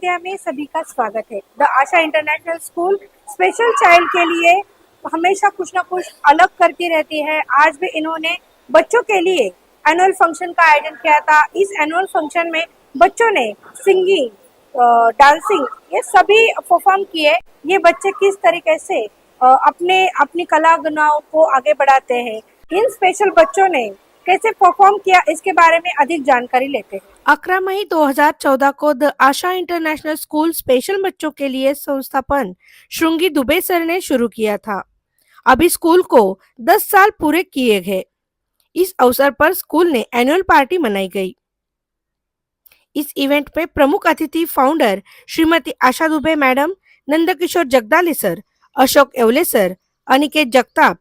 India में सभी का स्वागत है। The Asha international school special child के लिए हमेशा कुछ ना कुछ अलग करती रहती है। आज भी इन्होंने बच्चों के लिए एनुअल फंक्शन का आयोजन किया था। इस एनुअल फंक्शन में बच्चों ने सिंगिंग, डांसिंग ये सभी परफॉर्म किए। ये बच्चे किस तरीके से अपने अपनी कला गुणाओं को आगे बढ़ाते हैं, इन स्पेशल बच्चों ने कैसे परफॉर्म किया, इसके बारे में अधिक जानकारी लेते हैं। 11 मई 2014 को the Asha international school special बच्चों के लिए संस्थापन श्रृंगी दुबे सर ने शुरू किया था। अभी स्कूल को 10 साल पूरे किए गए। इस अवसर पर स्कूल ने एनुअल पार्टी मनाई गई। इस इवेंट में प्रमुख अतिथि founder Shrimati Asha Dubey madam, Nandkishore Jagdale sir, Ashok Yewale sir, Aniket Jagtap,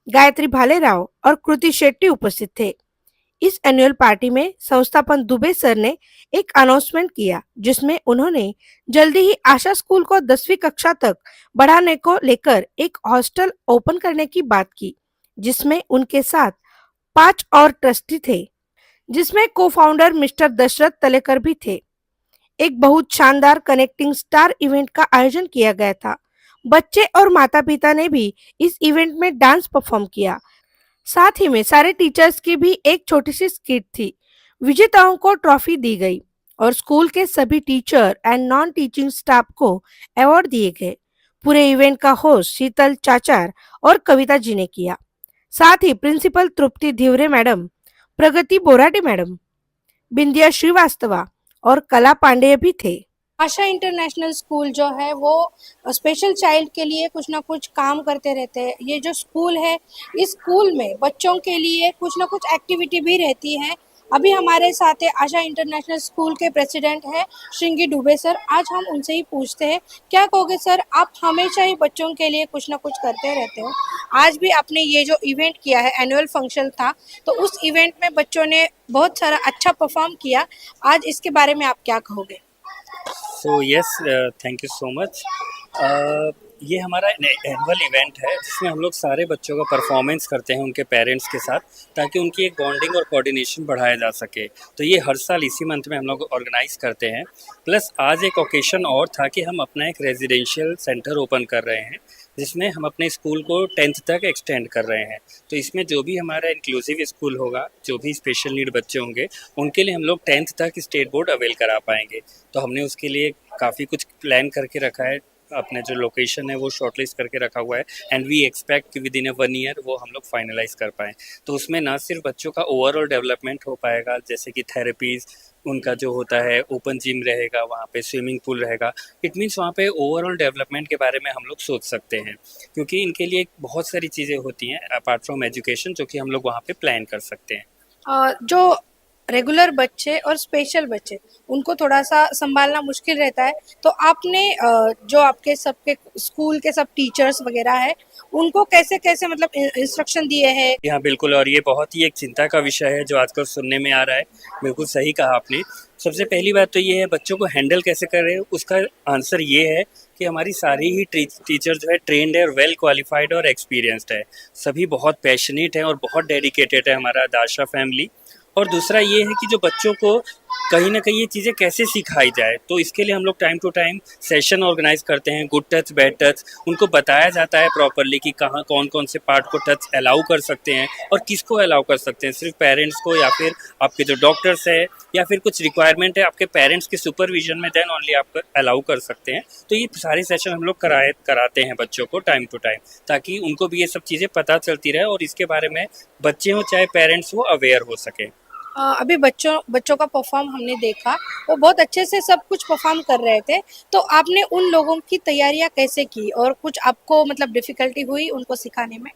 Gayatri Bhalerao और कृति शेट्टी उपस्थित थे। इस एनुअल पार्टी में संस्थापन दुबे सर ने एक अनाउंसमेंट किया, जिसमें उन्होंने जल्दी ही आशा स्कूल को 10वीं कक्षा तक बढ़ाने को लेकर एक हॉस्टल ओपन करने की बात की, जिसमें उनके साथ 5 और ट्रस्टी थे, जिसमें को फाउंडर मिस्टर दशरथ तलेकर भी थे। एक बहुत शानदार कनेक्टिंग स्टार इवेंट का आयोजन किया गया था। बच्चे और माता पिता ने भी इस इवेंट में डांस परफॉर्म किया। साथ ही में सारे टीचर्स की भी एक छोटी सी स्किट थी। विजेताओं को ट्रॉफी दी गई और स्कूल के सभी teacher and non teaching staff को अवार्ड दिए गए। पूरे इवेंट का होस्ट शीतल चाचार और कविता जी ने किया। साथ ही प्रिंसिपल तृप्ति धिवरे मैडम, प्रगति बोराटे मैडम, बिंदिया श्रीवास्तवा और कला पांडे भी थे। आशा इंटरनेशनल स्कूल जो है वो स्पेशल चाइल्ड के लिए कुछ ना कुछ काम करते रहते हैं। ये जो स्कूल है, इस स्कूल में बच्चों के लिए कुछ ना कुछ एक्टिविटी भी रहती है। अभी हमारे साथ है आशा इंटरनेशनल स्कूल के प्रेसिडेंट है श्रृंगी दुबे सर। आज हम उनसे ही पूछते हैं, क्या कहोगे सर, आप हमेशा ही बच्चों के लिए कुछ ना कुछ करते रहते हो। आज भी आपने ये जो इवेंट किया है, एनुअल फंक्शन था, तो उस इवेंट में बच्चों ने बहुत सारा अच्छा परफॉर्म किया। आज इसके बारे में आप क्या कहोगे। So yes, thank you so much. ये हमारा एनुअल इवेंट है जिसमें हम लोग सारे बच्चों का परफॉर्मेंस करते हैं उनके पेरेंट्स के साथ, ताकि उनकी एक बॉन्डिंग और कोऑर्डिनेशन बढ़ाया जा सके। तो ये हर साल इसी मंथ में हम लोग ऑर्गेनाइज करते हैं। प्लस आज एक ओकेशन और था कि हम अपना एक रेजिडेंशियल सेंटर ओपन कर रहे हैं, जिसमें हम अपने स्कूल को 10th तक एक्सटेंड कर रहे हैं। तो इसमें जो भी हमारा इंक्लूसिव स्कूल होगा, जो भी स्पेशल नीड बच्चे होंगे, उनके लिए हम लोग 10th तक स्टेट बोर्ड अवेल करा पाएंगे। तो हमने उसके लिए काफ़ी कुछ प्लान करके रखा है। अपने जो लोकेशन है वो शॉर्टलिस्ट करके रखा हुआ है एंड वी एक्सपेक्ट कि विद इन 1 ईयर वो हम लोग फाइनलाइज कर पाएँ। तो उसमें ना सिर्फ बच्चों का ओवरऑल डेवलपमेंट हो पाएगा, जैसे कि थेरेपीज़, उनका जो होता है ओपन जिम रहेगा, वहाँ पे स्विमिंग पूल रहेगा। इट मीन्स वहाँ पे ओवरऑल डेवलपमेंट के बारे में हम लोग सोच सकते हैं, क्योंकि इनके लिए बहुत सारी चीज़ें होती हैं अपार्ट फ्रॉम एजुकेशन, जो कि हम लोग वहाँ पे प्लान कर सकते हैं। जो रेगुलर बच्चे और स्पेशल बच्चे, उनको थोड़ा सा संभालना मुश्किल रहता है, तो आपने जो आपके सबके स्कूल के सब टीचर्स वगैरह है, उनको कैसे कैसे मतलब इंस्ट्रक्शन दिए हैं। हाँ बिल्कुल, और ये बहुत ही एक चिंता का विषय है जो आजकल सुनने में आ रहा है। बिल्कुल सही कहा आपने। सबसे पहली बात तो ये है, बच्चों को हैंडल कैसे करें, उसका आंसर ये है कि हमारी सारी ही टीचर जो है ट्रेंड है और वेल क्वालिफाइड और एक्सपीरियंस्ड है। सभी बहुत पैशनेट हैं और बहुत डेडिकेटेड है हमारा दाशा फैमिली। और दूसरा ये है कि जो बच्चों को कहीं ना कहीं ये चीज़ें कैसे सिखाई जाए, तो इसके लिए हम लोग time to time session organise करते हैं। गुड टच, बैड टच, उनको बताया जाता है प्रॉपरली कि कहाँ कौन कौन से पार्ट को टच अलाउ कर सकते हैं और किसको अलाउ कर सकते हैं, सिर्फ पेरेंट्स को या फिर आपके जो डॉक्टर्स है या फिर कुछ रिक्वायरमेंट है आपके पेरेंट्स के सुपरविजन में, देन ओनली आप अलाउ कर सकते हैं। तो ये सारे सेशन हम लोग कराते हैं बच्चों को टाइम टू टाइम, ताकि उनको भी ये सब चीज़ें पता चलती रहे और इसके बारे में बच्चे हो चाहे पेरेंट्स हो अवेयर हो सके। अभी बच्चों का परफॉर्म हमने देखा, वो बहुत अच्छे से सब कुछ परफॉर्म कर रहे थे। तो आपने उन लोगों की तैयारियां कैसे की और कुछ आपको मतलब डिफिकल्टी हुई उनको सिखाने में।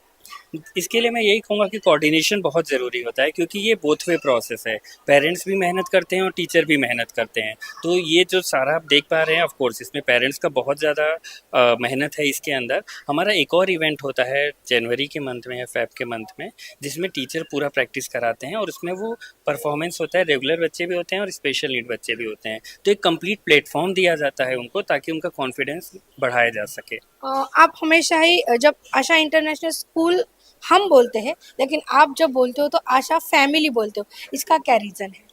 इसके लिए मैं यही कहूँगा कि कोऑर्डिनेशन बहुत ज़रूरी होता है, क्योंकि ये बोथ वे प्रोसेस है। पेरेंट्स भी मेहनत करते हैं और टीचर भी मेहनत करते हैं। तो ये जो सारा आप देख पा रहे हैं, ऑफ कोर्स इसमें पेरेंट्स का बहुत ज़्यादा मेहनत है। इसके अंदर हमारा एक और इवेंट होता है जनवरी के मंथ में या फेब के मंथ में, जिसमें टीचर पूरा प्रैक्टिस कराते हैं और उसमें वो परफॉर्मेंस होता है। रेगुलर बच्चे भी होते हैं और स्पेशल नीड बच्चे भी होते हैं। तो एक कंप्लीट प्लेटफॉर्म दिया जाता है उनको, ताकि उनका कॉन्फिडेंस बढ़ाया जा सके। आप हमेशा ही जब आशा इंटरनेशनल स्कूल हम बोलते हैं, लेकिन आप जब बोलते हो तो आशा फैमिली बोलते हो, इसका क्या रीजन है।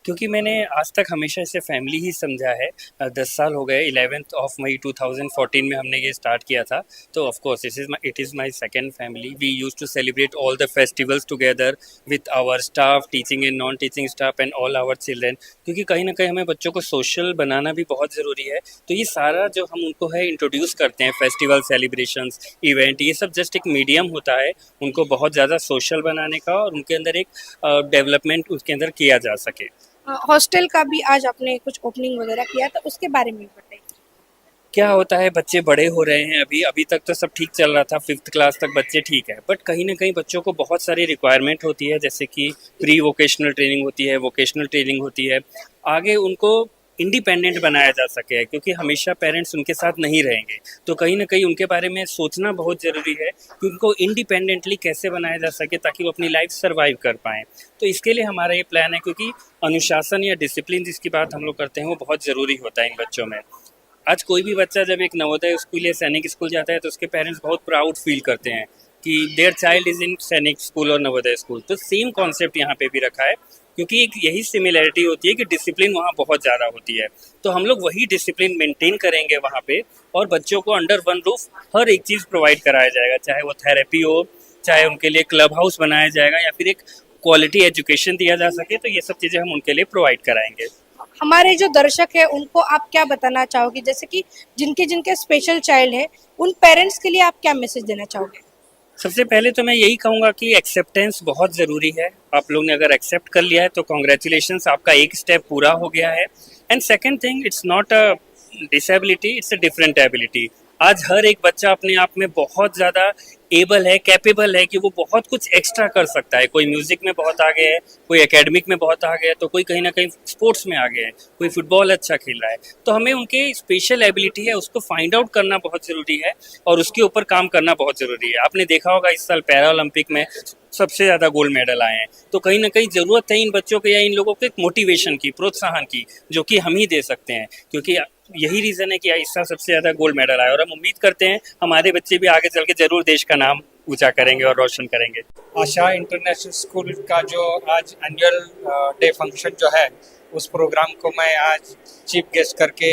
क्योंकि मैंने आज तक हमेशा इसे फैमिली ही समझा है। 10 साल हो गए, 11 मई 2014 में हमने ये स्टार्ट किया था। तो of course it is my second family. We use to celebrate all the festivals together with our staff, teaching and non teaching staff and all our children, क्योंकि कहीं ना कहीं हमें बच्चों को सोशल बनाना भी बहुत ज़रूरी है। तो ये सारा जो हम उनको है इंट्रोड्यूस करते हैं, फेस्टिवल, सेलिब्रेशंस, इवेंट, ये सब जस्ट एक मीडियम होता है उनको बहुत ज़्यादा सोशल बनाने का, और उनके अंदर एक डेवलपमेंट उसके अंदर किया जा सके। हॉस्टल का भी आज आपने कुछ ओपनिंग वगैरह किया, तो उसके बारे में बताइए। क्या होता है, बच्चे बड़े हो रहे हैं, अभी तक तो सब ठीक चल रहा था, 5th क्लास तक बच्चे ठीक है, बट कहीं ना कहीं बच्चों को बहुत सारी रिक्वायरमेंट होती है, जैसे कि प्री वोकेशनल ट्रेनिंग होती है, वोकेशनल ट्रेनिंग होती है, आगे उनको इंडिपेंडेंट बनाया जा सके, क्योंकि हमेशा पेरेंट्स उनके साथ नहीं रहेंगे। तो कहीं ना कहीं उनके बारे में सोचना बहुत ज़रूरी है कि उनको इंडिपेंडेंटली कैसे बनाया जा सके ताकि वो अपनी लाइफ सर्वाइव कर पाएँ। तो इसके लिए हमारा ये प्लान है, क्योंकि अनुशासन या डिसिप्लिन जिसकी बात हम लोग करते हैं वो बहुत ज़रूरी होता है इन बच्चों में। आज कोई भी बच्चा जब एक नवोदय स्कूल या सैनिक स्कूल जाता है तो उसके पेरेंट्स बहुत प्राउड फील करते हैं कि देयर चाइल्ड इज़ इन सैनिक स्कूल और नवोदय स्कूल। तो सेम कॉन्सेप्ट यहाँ पे भी रखा है, क्योंकि एक यही सिमिलैरिटी होती है कि डिसिप्लिन वहाँ बहुत ज़्यादा होती है। तो हम लोग वही डिसिप्लिन मेंटेन करेंगे वहाँ पे, और बच्चों को अंडर वन रूफ हर एक चीज़ प्रोवाइड कराया जाएगा, चाहे वो थेरेपी हो, चाहे उनके लिए क्लब हाउस बनाया जाएगा, या फिर एक क्वालिटी एजुकेशन दिया जा सके। तो ये सब चीज़ें हम उनके लिए प्रोवाइड कराएंगे। हमारे जो दर्शक है उनको आप क्या बताना चाहोगे, जैसे कि जिनके जिनके स्पेशल चाइल्ड है, उन पेरेंट्स के लिए आप क्या मैसेज देना चाहोगे? सबसे पहले तो मैं यही कहूँगा कि एक्सेप्टेंस बहुत ज़रूरी है। आप लोग ने अगर एक्सेप्ट कर लिया है तो कॉन्ग्रेचुलेशंस, आपका एक स्टेप पूरा हो गया है। And second thing, it's not a disability, it's a different ability. आज हर एक बच्चा अपने आप में बहुत ज़्यादा एबल है, कैपेबल है कि वो बहुत कुछ एक्स्ट्रा कर सकता है। कोई म्यूज़िक में बहुत आगे है, कोई एकेडमिक में बहुत आगे है, तो कोई कहीं ना कहीं स्पोर्ट्स में आगे है, कोई फुटबॉल अच्छा खेल रहा है। तो हमें उनके स्पेशल एबिलिटी है उसको फाइंड आउट करना बहुत ज़रूरी है, और उसके ऊपर काम करना बहुत ज़रूरी है। आपने देखा होगा इस साल पैरा ओलंपिक में सबसे ज़्यादा गोल्ड मेडल आए हैं। तो कहीं ना कहीं ज़रूरत है इन बच्चों को या इन लोगों को एक मोटिवेशन की, प्रोत्साहन की, जो कि हम ही दे सकते हैं, क्योंकि यही रीज़न है कि इस साल सबसे ज़्यादा गोल्ड मेडल आए, और हम उम्मीद करते हैं हमारे बच्चे भी आगे चल के ज़रूर देश का नाम ऊंचा करेंगे और रोशन करेंगे। आशा इंटरनेशनल स्कूल का जो आज एनुअल डे फंक्शन जो है, उस प्रोग्राम को मैं आज चीफ गेस्ट करके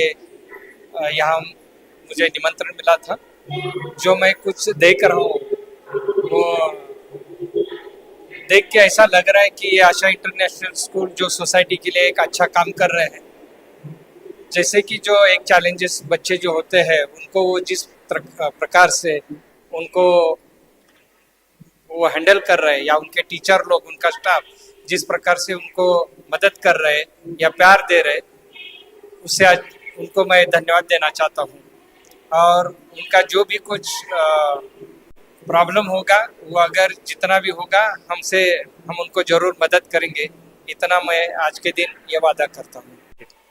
यहाँ मुझे निमंत्रण मिला था। जो मैं कुछ देख रहा हूँ वो देख के ऐसा लग रहा है कि ये आशा इंटरनेशनल स्कूल जो सोसाइटी के लिए एक अच्छा काम कर रहे हैं। जैसे कि जो एक चैलेंजेस बच्चे जो होते हैं उनको वो जिस प्रकार से उनको वो हैंडल कर रहे हैं, या उनके टीचर लोग, उनका स्टाफ जिस प्रकार से उनको मदद कर रहे हैं या प्यार दे रहे, उससे आज उनको मैं धन्यवाद देना चाहता हूँ। और उनका जो भी कुछ प्रॉब्लम होगा वो अगर जितना भी होगा हम उनको ज़रूर मदद करेंगे, इतना मैं आज के दिन ये वादा करता हूँ।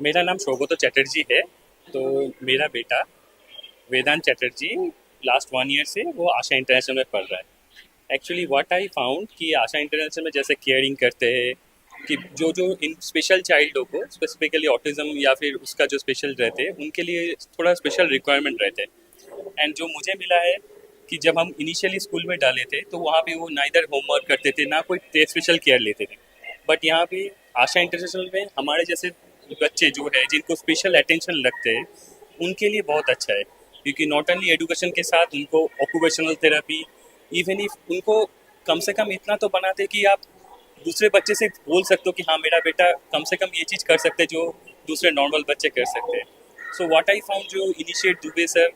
मेरा नाम शोभतो चैटर्जी है। तो मेरा बेटा वेदांत चैटर्जी लास्ट 1 ईयर से वो आशा इंटरनेशनल में पढ़ रहा है। एक्चुअली व्हाट आई फाउंड कि आशा इंटरनेशनल में जैसे केयरिंग करते हैं कि जो इन स्पेशल चाइल्डों को, स्पेसिफिकली ऑटिज़म या फिर उसका जो स्पेशल रहते हैं, उनके लिए थोड़ा स्पेशल रिक्वायरमेंट रहते हैं। एंड जो मुझे मिला है कि जब हम इनिशियली स्कूल में डाले थे तो वहाँ पे वो ना इधर होमवर्क करते थे, ना कोई स्पेशल केयर लेते थे। बट यहाँ पे आशा इंटरनेशनल में हमारे जैसे बच्चे जो है जिनको स्पेशल अटेंशन लगते हैं, उनके लिए बहुत अच्छा है, क्योंकि नॉट ओनली एजुकेशन के साथ उनको ऑक्यूपेशनल थेरेपी, इवन इफ उनको कम से कम इतना तो बनाते कि आप दूसरे बच्चे से बोल सकते हो कि हाँ मेरा बेटा कम से कम ये चीज़ कर सकते जो दूसरे नॉर्मल बच्चे कर सकते हैं। सो व्हाट आई फाउंड, जो इनिशिएट दुबे सर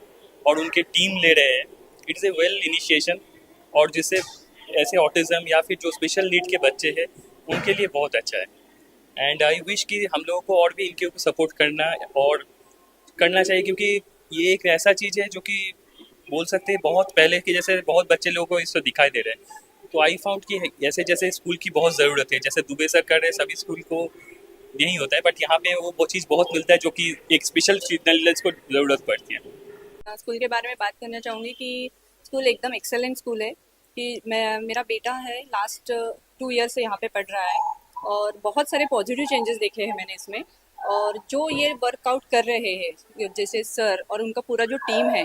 और उनके टीम ले रहे हैं, इट्स ए वेल इनिशिएशन, और जिससे ऐसे ऑटिज़म या फिर जो स्पेशल नीड के बच्चे हैं उनके लिए बहुत अच्छा है। एंड आई विश कि हम लोगों को और भी इनके ऊपर सपोर्ट करना चाहिए, क्योंकि ये एक ऐसा चीज़ है जो कि बोल सकते हैं बहुत पहले के जैसे बहुत बच्चे लोगों को इससे दिखाई दे रहे हैं। तो आई फाउंड कि जैसे जैसे स्कूल की बहुत ज़रूरत है, जैसे दुबे सर कर रहे हैं, सभी स्कूल को यही होता है, बट यहाँ पे वो चीज़ बहुत मिलता है जो कि एक स्पेशल नॉलेज को ज़रूरत पड़ती है। स्कूल के बारे में बात करना चाहूँगी कि स्कूल एकदम एक्सेलेंट स्कूल है, कि मेरा बेटा है लास्ट 2 ईयर से यहाँ पे पढ़ रहा है, और बहुत सारे पॉजिटिव चेंजेस देखे हैं मैंने इसमें। और जो ये वर्कआउट कर रहे हैं जैसे सर और उनका पूरा जो टीम है,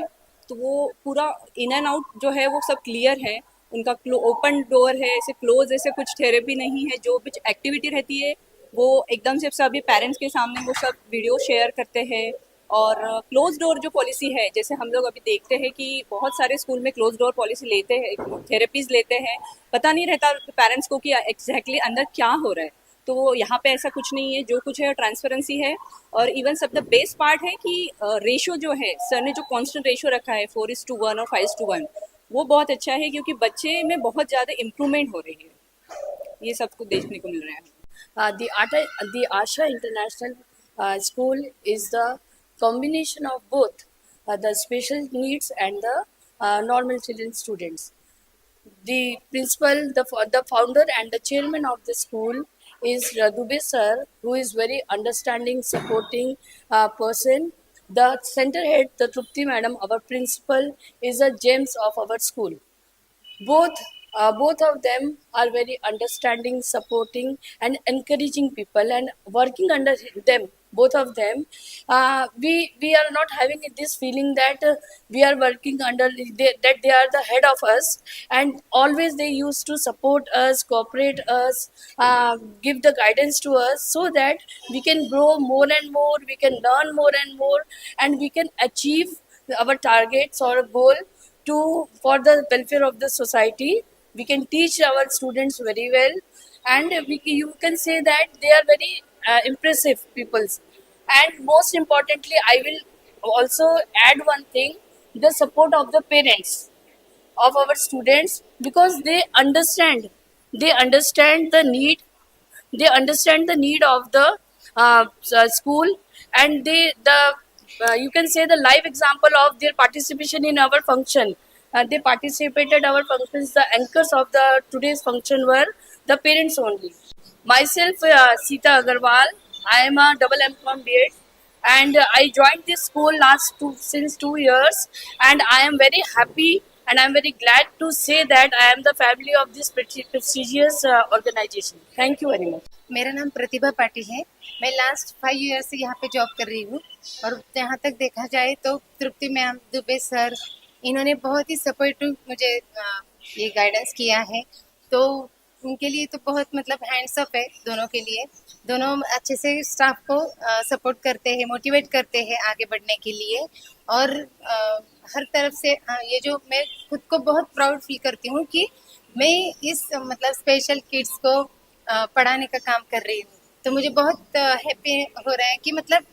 तो वो पूरा इन एंड आउट जो है वो सब क्लियर है। उनका ओपन डोर है, ऐसे क्लोज ऐसे कुछ थेरेपी नहीं है। जो कुछ एक्टिविटी रहती है वो एकदम से सभी पेरेंट्स के सामने वो सब वीडियो शेयर करते हैं। और क्लोज डोर जो पॉलिसी है, जैसे हम लोग अभी देखते हैं कि बहुत सारे स्कूल में क्लोज डोर पॉलिसी लेते हैं, थेरेपीज लेते हैं, पता नहीं रहता पेरेंट्स को कि एग्जैक्टली अंदर क्या हो रहा है। तो वो यहाँ पे ऐसा कुछ नहीं है, जो कुछ है ट्रांसपेरेंसी है। और इवन सब द बेस्ट पार्ट है कि रेशो जो है, सर ने जो कांस्टेंट रेशो रखा है 4:1 और 5:1, वो बहुत अच्छा है, क्योंकि बच्चे में बहुत ज़्यादा इम्प्रूवमेंट हो रही है। ये सब कुछ देखने को मिल रहा है। The Asha International School is the combination of both the special needs and the normal children students. The principal, the founder and the chairman of the school is Dubey sir, who is very understanding, supporting person. The center head, the Trupti madam, our principal, is a gems of our school. Both of them are very understanding, supporting and encouraging people, and working under them, both of them, we are not having this feeling that we are working under that they are the head of us. And always they used to support us, cooperate us, give the guidance to us, so that we can grow more and more, we can learn more and more, and we can achieve our targets or goal to for the welfare of the society. We can teach our students very well, and you can say that they are very impressive peoples. And most importantly, I will also add one thing: the support of the parents of our students, because they understand the need, they understand the need of the school, and you can say the live example of their participation in our function. They participated our functions. The anchors of the today's function were the parents only. Myself, Sita Agarwal, I am a double M.Com B.Ed, and I joined this school since 2 years, and I am very happy and I am very glad to say that I am the family of this prestigious organization. Thank you very much. मेरा नाम प्रतिभा पाटिल है। मैं last 5 year से यहाँ पे job कर रही हूँ, और जहाँ तक देखा जाए तो तृप्ति मैम, दुबे सर, इन्होंने बहुत ही सपोर्टिव मुझे ये गाइडेंस किया है। तो उनके लिए तो बहुत मतलब हैंड्स अप है दोनों के लिए। दोनों अच्छे से स्टाफ को सपोर्ट करते हैं, मोटिवेट करते हैं आगे बढ़ने के लिए। और हर तरफ से ये जो मैं खुद को बहुत प्राउड फील करती हूँ कि मैं इस मतलब स्पेशल किड्स को पढ़ाने का काम कर रही हूँ। तो मुझे बहुत हैप्पी हो रहा है कि मतलब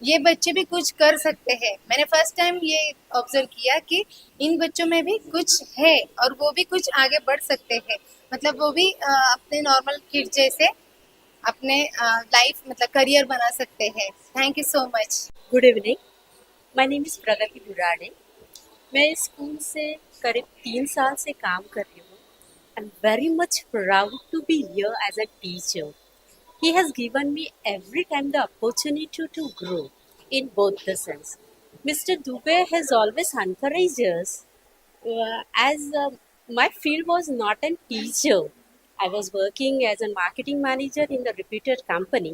ये बच्चे भी कुछ कर सकते हैं। मैंने फर्स्ट टाइम ये ऑब्जर्व किया कि इन बच्चों में भी कुछ है और वो भी कुछ आगे बढ़ सकते हैं। मतलब वो भी अपने नॉर्मल किड जैसे अपने लाइफ मतलब करियर बना सकते हैं। Thank you so much. Good evening, my name is Pragati Durade. मैं इस स्कूल से करीब 3 साल से काम कर रही हूँ। I am very much proud to be here as a teacher. He has given me every time the opportunity to grow in both the sense. Mr. Dubey has always encouraged us as my field was not a teacher. I was working as a marketing manager in the reputed company.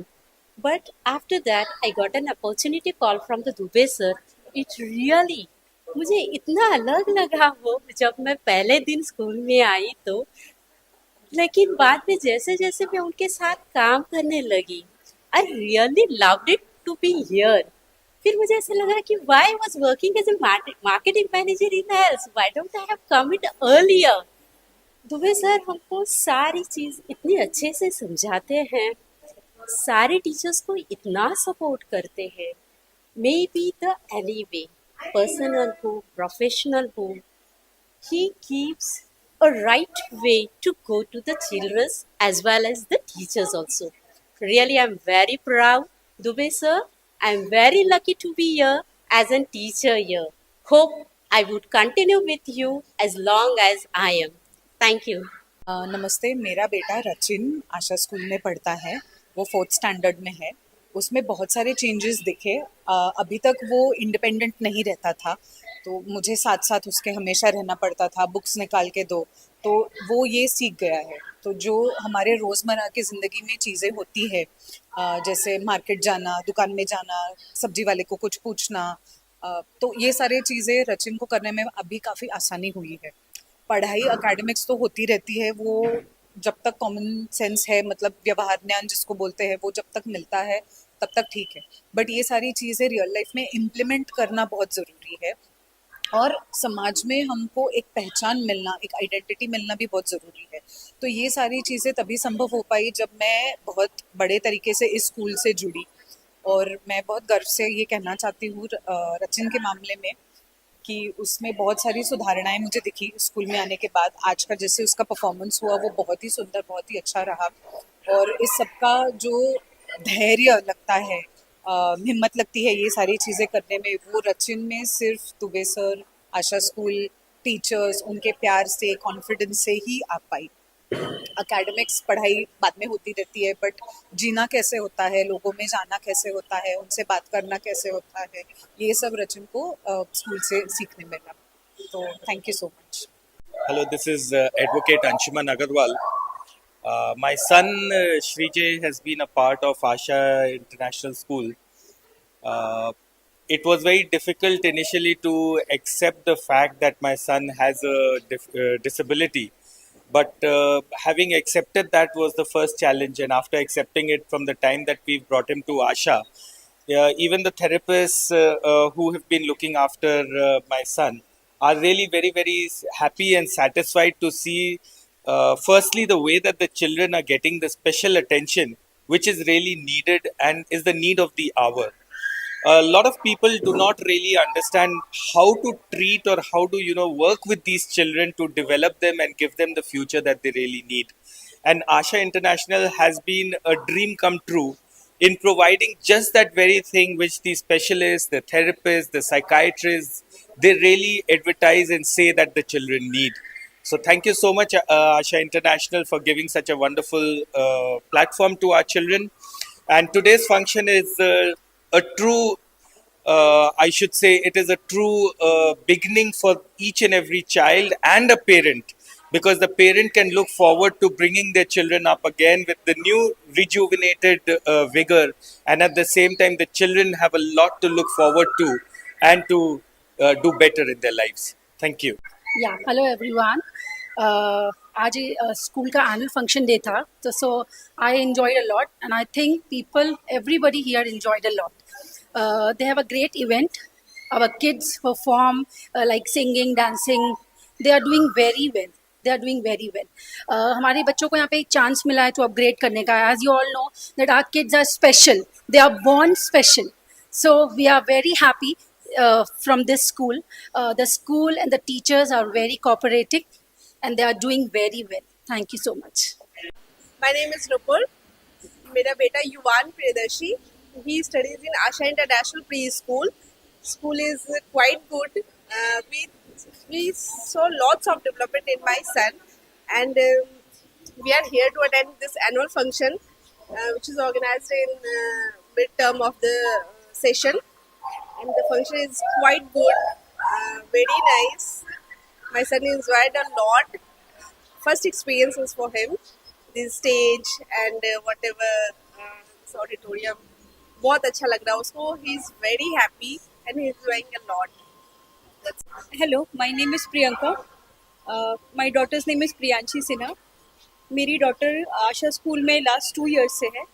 But after that, I got an opportunity call from the Dubey sir. It really, मुझे इतना अलग लगा वो जब मैं पहले दिन school में आई तो, लेकिन बाद में जैसे जैसे मैं उनके साथ काम करने लगी, I really loved it to be here. फिर मुझे ऐसा लगा कि why I was working as a marketing manager in health, why don't I have come it earlier. Dubey sir हमको सारी चीज़ इतनी अच्छे से समझाते हैं, सारे टीचर्स को इतना सपोर्ट करते हैं. May be the any way, personal हो, प्रोफेशनल हो, he keeps a right way to go to the children as well as the teachers also. Really, I'm very proud, Dubey sir. I'm very lucky to be here as a teacher here. Hope I would continue with you as long as I am. Thank you. नमस्ते, मेरा बेटा रचिन आशा school में पढ़ता है। वो 4th standard में है। उसमें बहुत सारे चेंजेस दिखे। अभी तक वो इंडिपेंडेंट नहीं रहता था, तो मुझे साथ साथ उसके हमेशा रहना पड़ता था, बुक्स निकाल के दो, तो वो ये सीख गया है। तो जो हमारे रोज़मर्रा की ज़िंदगी में चीज़ें होती है, जैसे मार्केट जाना, दुकान में जाना, सब्जी वाले को कुछ पूछना, तो ये सारे चीज़ें रचिन को करने में अभी काफ़ी आसानी हुई है। पढ़ाई एकेडमिक्स तो होती रहती है, वो जब तक कॉमन सेंस है, मतलब व्यवहार ज्ञान जिसको बोलते हैं, वो जब तक मिलता है तब तक ठीक है, बट ये सारी चीज़ें रियल लाइफ में इम्प्लीमेंट करना बहुत ज़रूरी है। और समाज में हमको एक पहचान मिलना, एक आइडेंटिटी मिलना भी बहुत ज़रूरी है। तो ये सारी चीज़ें तभी संभव हो पाई जब मैं बहुत बड़े तरीके से इस स्कूल से जुड़ी। और मैं बहुत गर्व से ये कहना चाहती हूँ रचिन के मामले में कि उसमें बहुत सारी सुधारणाएं मुझे दिखी स्कूल में आने के बाद। आज का जैसे उसका परफॉर्मेंस हुआ वो बहुत ही सुंदर, बहुत ही अच्छा रहा। और इस सबका जो धैर्य लगता है, हिम्मत लगती है ये सारी चीज़ें करने में, वो रचिन में सिर्फ दुबे सर, आशा स्कूल, टीचर्स, उनके प्यार से, कॉन्फिडेंस से ही आ पाई। एकेडमिक्स पढ़ाई बाद में होती रहती है, बट जीना कैसे होता है, लोगों में जाना कैसे होता है, उनसे बात करना कैसे होता है, ये सब रचिन को स्कूल से सीखने मिला। तो thank you so much. Hello, this is Advocate Anshuman Agarwal. My son Srijay has been a part of Asha International School. It was very difficult initially to accept the fact that my son has a disability. But having accepted that was the first challenge, and after accepting it from the time that we brought him to Asha, even the therapists who have been looking after my son are really very, very happy and satisfied to see, firstly, the way that the children are getting the special attention, which is really needed and is the need of the hour. A lot of people do not really understand how to treat or how to work with these children to develop them and give them the future that they really need. And Asha International has been a dream come true in providing just that very thing which the specialists, the therapists, the psychiatrists, they really advertise and say that the children need. So thank you so much, Asha International, for giving such a wonderful platform to our children. And today's function is a true, I should say, it is a true beginning for each and every child and a parent, because the parent can look forward to bringing their children up again with the new rejuvenated vigor, and at the same time the children have a lot to look forward to and to do better in their lives. Thank you. या hello everyone. आज school का annual function day था, तो so I enjoyed a lot and I think people everybody here enjoyed a lot. They have a great event, our kids perform like singing, dancing, they are doing very well, they are doing very well. हमारे बच्चों को यहाँ पे एक chance मिला है to upgrade करने का। As you all know that our kids are special, they are born special, so we are very happy from this school. The school and the teachers are very cooperative and they are doing very well. Thank you so much. My name is Nupur. मेरा बेटा युवान Priyadarshi, he studies in Asha International Preschool. School is quite good. We saw lots of development in my son, and we are here to attend this annual function, which is organized in mid-term of the session. And the function is quite good, very nice. My son enjoyed a lot. First experiences for him, this stage and whatever this auditorium. बहुत अच्छा लग रहा है उसको. He is very happy and he is enjoying a lot. Hello, my name is Priyanka. My daughter's name is Priyanshi Sinha. मेरी daughter आशा school में last 2 years से है.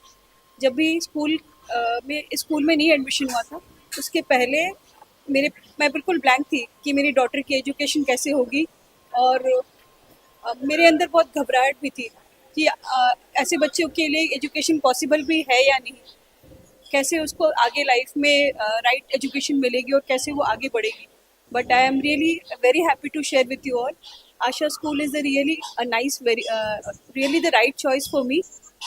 जब भी स्कूल में नहीं एडमिशन हुआ था, उसके पहले मैं बिल्कुल ब्लैंक थी कि मेरी डॉटर की एजुकेशन कैसे होगी, और मेरे अंदर बहुत घबराहट भी थी कि ऐसे बच्चों के लिए एजुकेशन पॉसिबल भी है या नहीं, कैसे उसको आगे लाइफ में राइट एजुकेशन मिलेगी और कैसे वो आगे बढ़ेगी. But I am really very happy to share with you all. Asha school is really a nice, really the right choice for me.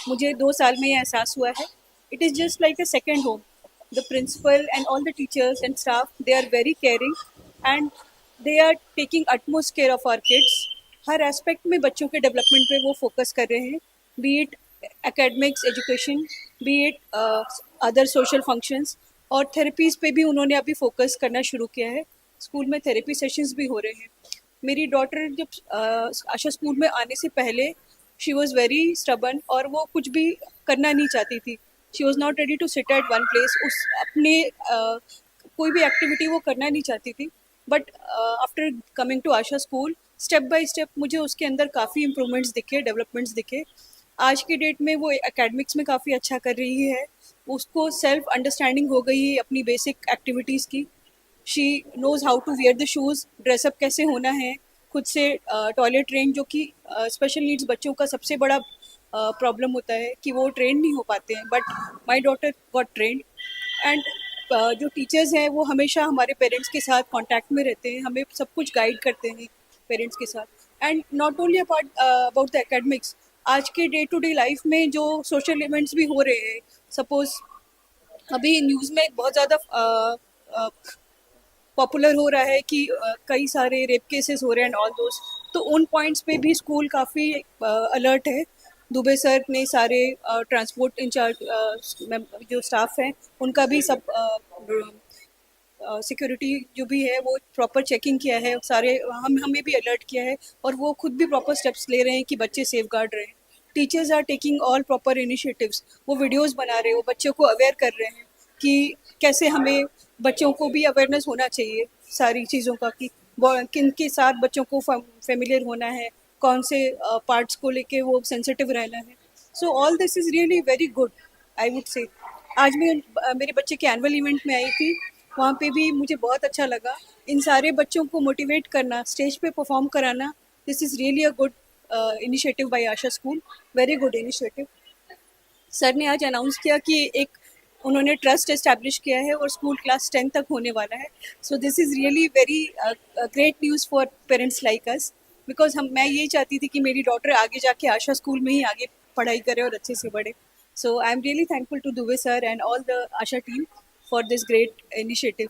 मुझे 2 साल में ये एहसास हुआ है. It is just like a second home. The principal and all the teachers and staff, they are very caring and they are taking utmost care of our kids. Her aspect में बच्चों के development पे वो focus कर रहे हैं, be it academics, education, be it other social functions, और therapies पे भी उन्होंने अभी focus करना शुरू किया है. स्कूल में therapy sessions भी हो रहे हैं. मेरी daughter जब आशा स्कूल में आने से पहले she was very stubborn और वो कुछ भी करना नहीं चाहती थी. She was not ready to sit at one place. अपने कोई भी एक्टिविटी वो करना नहीं चाहती थी. But after coming to Asha school, step by step मुझे उसके अंदर काफ़ी इम्प्रूवमेंट्स दिखे, डेवलपमेंट्स दिखे। आज की डेट में वो एकेडमिक्स में काफ़ी अच्छा कर रही है, उसको सेल्फ अंडरस्टैंडिंग हो गई है अपनी बेसिक एक्टिविटीज़ की। She knows how to wear the shoes, dress up कैसे होना है, खुद से टॉयलेट ट्रेन, जो कि स्पेशल नीड्स बच्चों का सबसे बड़ा प्रॉब्लम होता है कि वो ट्रेन नहीं हो पाते हैं, but my daughter got trend. And जो टीचर्स हैं वो हमेशा हमारे पेरेंट्स के साथ कांटेक्ट में रहते हैं, हमें सब कुछ गाइड करते हैं पेरेंट्स के साथ। And not only about the academics, आज के डे टू डे लाइफ में जो सोशल इवेंट्स भी हो रहे हैं, सपोज अभी न्यूज़ में बहुत ज़्यादा पॉपुलर हो रहा है कि कई सारे रेप केसेस हो रहे हैं एंड ऑल दोस, तो उन पॉइंट्स पे भी स्कूल काफ़ी अलर्ट है। दुबे सर ने सारे ट्रांसपोर्ट इंचार्ज जो स्टाफ हैं उनका भी सब सिक्योरिटी जो भी है वो प्रॉपर चेकिंग किया है, सारे हमें भी अलर्ट किया है, और वो खुद भी प्रॉपर स्टेप्स ले रहे हैं कि बच्चे सेफ गार्ड रहें। Teachers are taking all proper initiatives, वो वीडियोस बना रहे हैं, वो बच्चों को अवेयर कर रहे हैं कि कैसे हमें, बच्चों को भी अवेयरनेस होना चाहिए सारी चीज़ों का, कि किन के साथ बच्चों को फेमिलियर होना है, कौन से पार्ट्स को लेके वो सेंसिटिव रहना है। So all this is really very good, I would से। आज मैं मेरे बच्चे के एनुअल इवेंट में आई थी, वहाँ पे भी मुझे बहुत अच्छा लगा। इन सारे बच्चों को मोटिवेट करना, स्टेज पे परफॉर्म कराना, this is really a good initiative by Asha school, very good initiative. Sir ने आज अनाउंस किया कि एक उन्होंने ट्रस्ट एस्टैब्लिश किया है और स्कूल क्लास 10 तक होने वाला है। So this is really very great news for parents like us, because मैं यही चाहती थी कि मेरी डॉटर आगे जाके आशा स्कूल में ही आगे पढ़ाई करे और अच्छे से बढ़े। So I am really thankful to Dubey sir and all the Asha team for this great initiative.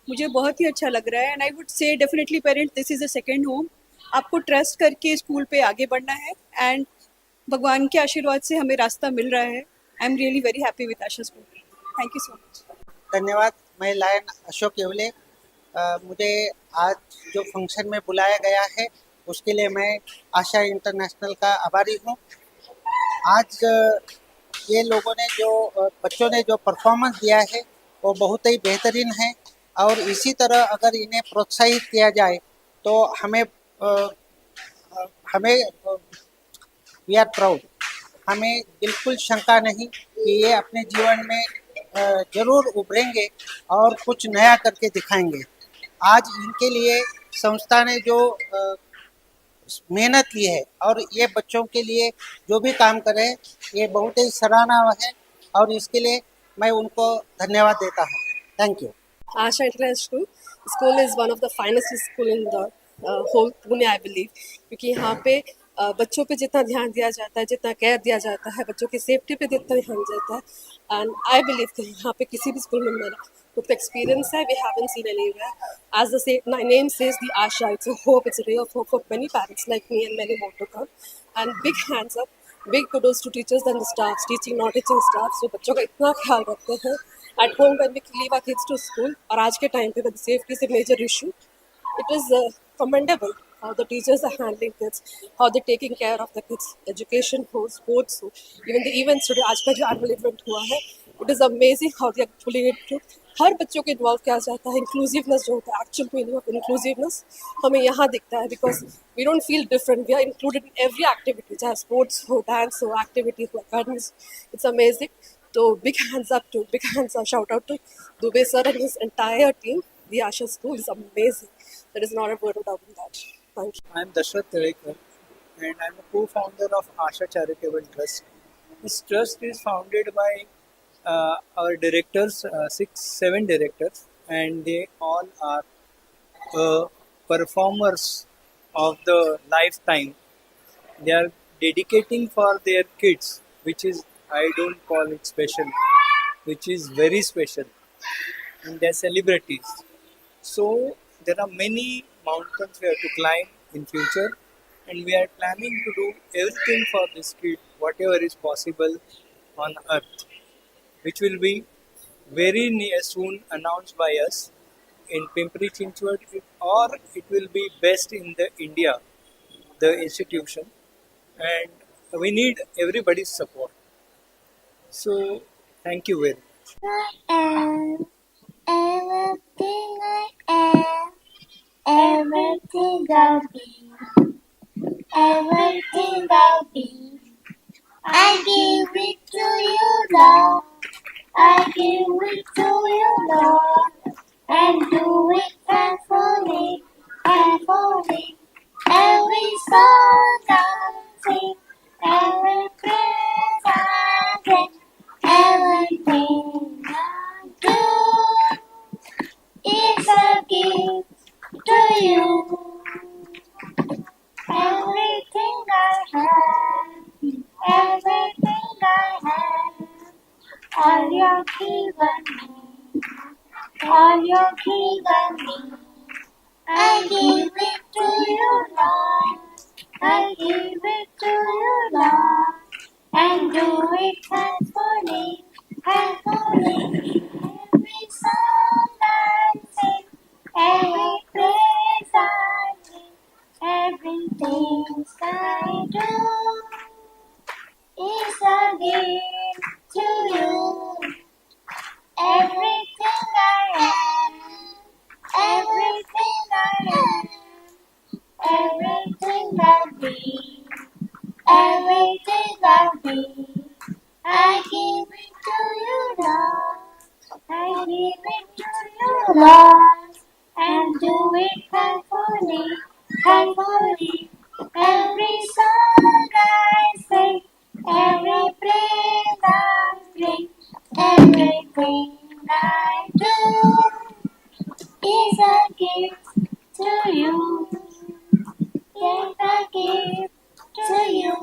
मुझे बहुत ही अच्छा लग रहा है, and I would say definitely parents, this is a second home. आपको ट्रस्ट करके स्कूल पे आगे बढ़ना है, एंड भगवान के आशीर्वाद से हमें रास्ता मिल रहा है। आई am really very happy with Asha school. Thank you so much. धन्यवाद। मैं लायन अशोक येवले। मुझे आज जो फंक्शन में बुलाया गया है उसके लिए मैं आशा इंटरनेशनल का आभारी हूँ। आज ये लोगों ने जो बच्चों ने जो परफॉर्मेंस दिया है वो बहुत ही बेहतरीन है, और इसी तरह अगर इन्हें प्रोत्साहित किया जाए तो हमें वी आर प्राउड। हमें बिल्कुल शंका नहीं कि ये अपने जीवन में जरूर उभरेंगे और कुछ नया करके दिखाएंगे। आज इनके लिए संस्था ने जो मेहनत की है और ये बच्चों के लिए जो भी काम करे ये बहुत ही सराहना है, और इसके लिए मैं उनको धन्यवाद देता हूँ। Thank you. Asha International School is one of the finest school in the whole Pune, I believe, क्योंकि यहाँ पे बच्चों पे जितना ध्यान दिया जाता है, जितना केयर दिया जाता है, बच्चों की सेफ्टी पे जितना ध्यान जाता है, एंड आई बिलीव कि यहाँ पे किसी भी स्कूल में मेरा खुद का एक्सपीरियंस है, we haven't seen anywhere. As the name says, the Asha, it's a hope, it's a ray of hope for many parents like me and many more to come. And big hands up, big kudos to teachers and the staffs, teaching, not teaching staff, so बच्चों का इतना ख्याल रखते हैं at home when we leave our kids to school, और आज के time पे when safety is a major issue, it is commendable how the teachers are handling kids, how they're taking care of the kids, education हो, sports हो, even the events today, आज का जो annual event हुआ है, it is amazing how they are pulling it through. हर बच्चों को involve किया जाता है, इंक्लूसिवनेस जो होता है, एक्चुअल मीनिंग ऑफ इंक्लूसिवनेस हमें यहाँ दिखता है, because we don't feel different, we are included in every activity, चाहे स्पोर्ट्स हो, डांस हो, एक्टिविटी हो, academics, it's amazing. So big hands shout out to Dubey sir and his entire team. The Asha School is amazing. There is not a word of doubt in that. Thank you. I am Dashrath Tadekar and I am a co-founder of Asha Charitable Trust. This trust is founded by our directors, 6-7 directors, and they all are performers of the lifetime. They are dedicating for their kids, which is, I don't call it special, which is very special, and they're celebrities. So there are many mountains we have to climb in future, and we are planning to do everything for this kid, whatever is possible on earth, which will be very soon announced by us in Pimpri Chinchwad, or it will be best in the India, the institution, and we need everybody's support. So, thank you very much. I am everything I am. everything I'll be, everything I'll be. I give it to you, Lord. I give it to you, Lord, and do it thankfully, thankfully. Every song I sing, every praise I get, everything I do is a gift to you. Everything I have, everything I have, all you're given me, all you're given me. I give it to you, Lord. I give it to you, Lord, and do it thankfully, thankfully. Every song I sing, every praise I sing, everything I do is a gift to you. Everything I am, everything I am, everything I be, everything I be. I give it to you, Lord. I give it to you, Lord, and do it thankfully, thankfully. Every song I sing, every praise I bring, everything I do is a gift to you. Is a gift to you.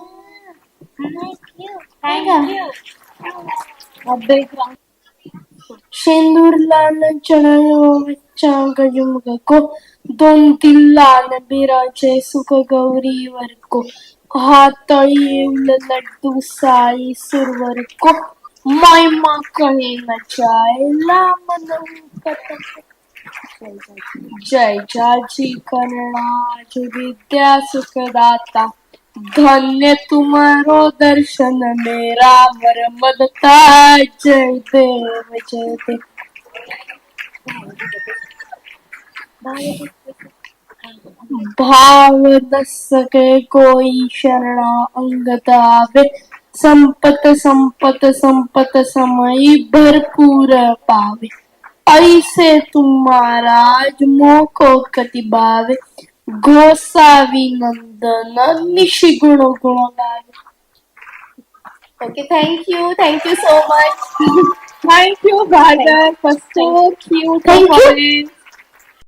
Thank you. Thank you. शेंदूरला चढायो गजुमगको दोन तिल्लान बिराचे सुख गौरीवर को हातळी येऊल लड्डू साई सुरवर को महिमा कहे न जायला मन जय जाजी करणाज विद्या सुखदाता धन्य तुम्हारो दर्शन मेरा मरमदता जय देव जय देव भाव दस के कोई शरणा अंगत आवे संपत संपत संपत समय भरपूर पावे ऐसे तुम महाराज मोको कतिभावे गोसावी नंदन निशिगुण गुण गावे. Okay, thank you so much. Thank you, Bhargav, for so cute performance.